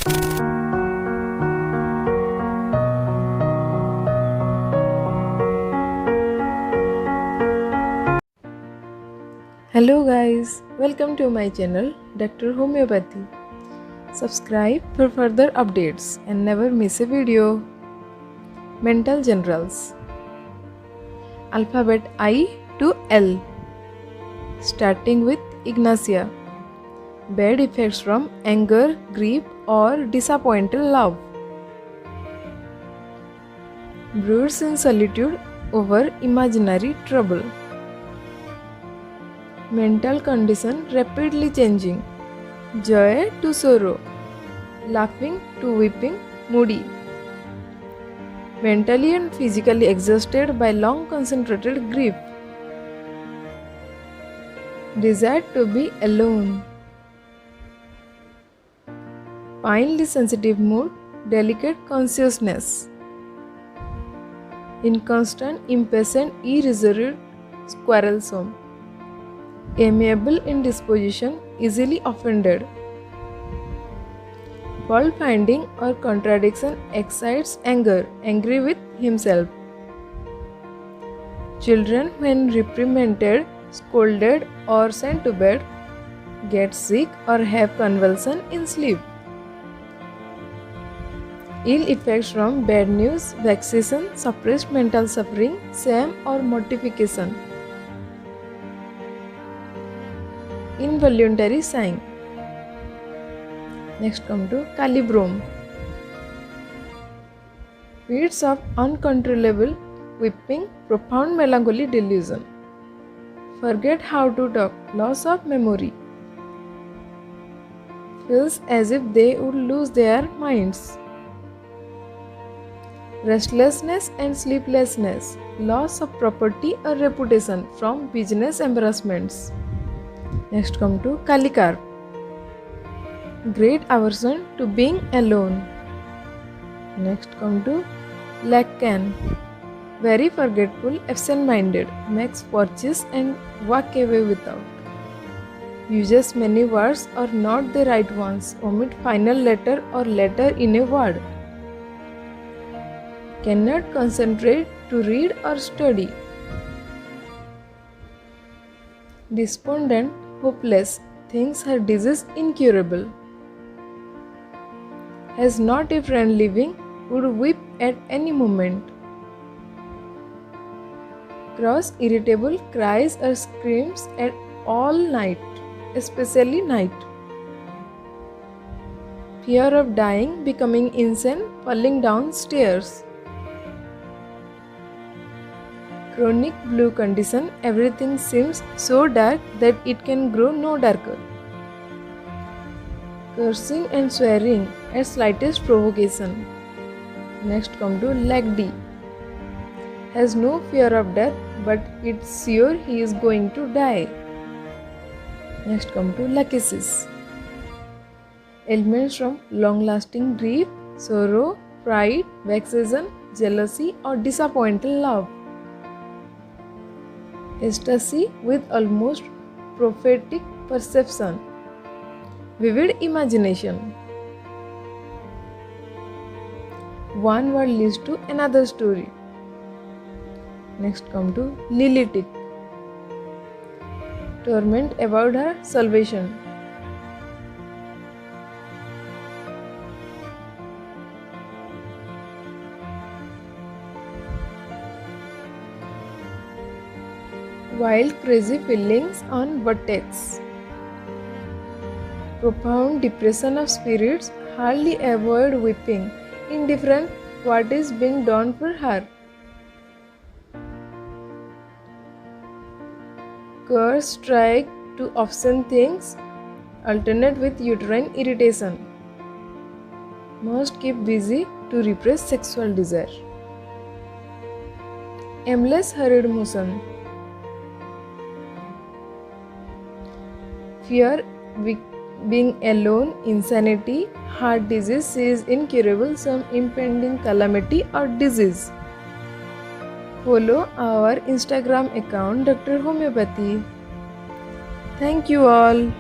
Hello guys, welcome to my channel Dr. Homeopathy. Subscribe for further updates and never miss a video. Mental Generals. Alphabet I to L. Starting with Ignacia. Bad effects from anger, grief or disappointed love. Broods in solitude over imaginary trouble. Mental condition rapidly changing. Joy to sorrow. Laughing to weeping, moody. Mentally and physically exhausted by long concentrated grief. Desire to be alone. Finely sensitive mood, delicate consciousness. Inconstant, impatient, irresolute, quarrelsome. Amiable in disposition, easily offended. Fault finding or contradiction excites anger, angry with himself. Children, when reprimanded, scolded, or sent to bed, get sick or have convulsion in sleep. Ill effects from bad news, vexation, suppressed mental suffering, shame or mortification. Involuntary sighing. Next come to Calibrome. Fits of uncontrollable weeping, profound melancholy delusion. Forget how to talk, loss of memory. Feels as if they would lose their minds. Restlessness and sleeplessness, loss of property or reputation from business embarrassments. Next come to Kalikarp. Great aversion to being alone. Next come to Lacan. Very forgetful, absent-minded, makes purchase and walk away without. Uses many words or not the right ones, omit final letter or letter in a word. Cannot concentrate to read or study. Despondent, hopeless, thinks her disease incurable. Has not a friend living, would weep at any moment. Cross, irritable, cries or screams at all night, especially night. Fear of dying, becoming insane, falling down stairs. Chronic blue condition, everything seems so dark that it can grow no darker. Cursing and swearing at slightest provocation. Next come to Lag-D. Has no fear of death, but it's sure he is going to die. Next come to Lachesis. Ailments from long-lasting grief, sorrow, pride, vexation, jealousy or disappointed love. Ecstasy with almost prophetic perception. Vivid imagination. One word leads to another story. Next come to Lilitic. Torment about her salvation. Wild crazy feelings on vertex. Profound depression of spirits, hardly avoid weeping, indifferent what is being done for her. Curse strike to obscene things, alternate with uterine irritation. Must keep busy to repress sexual desire. Aimless hurried motion. Fear being alone, insanity, heart disease is incurable, some impending calamity or disease. Follow our Instagram account Dr. Homeopathy. Thank you all.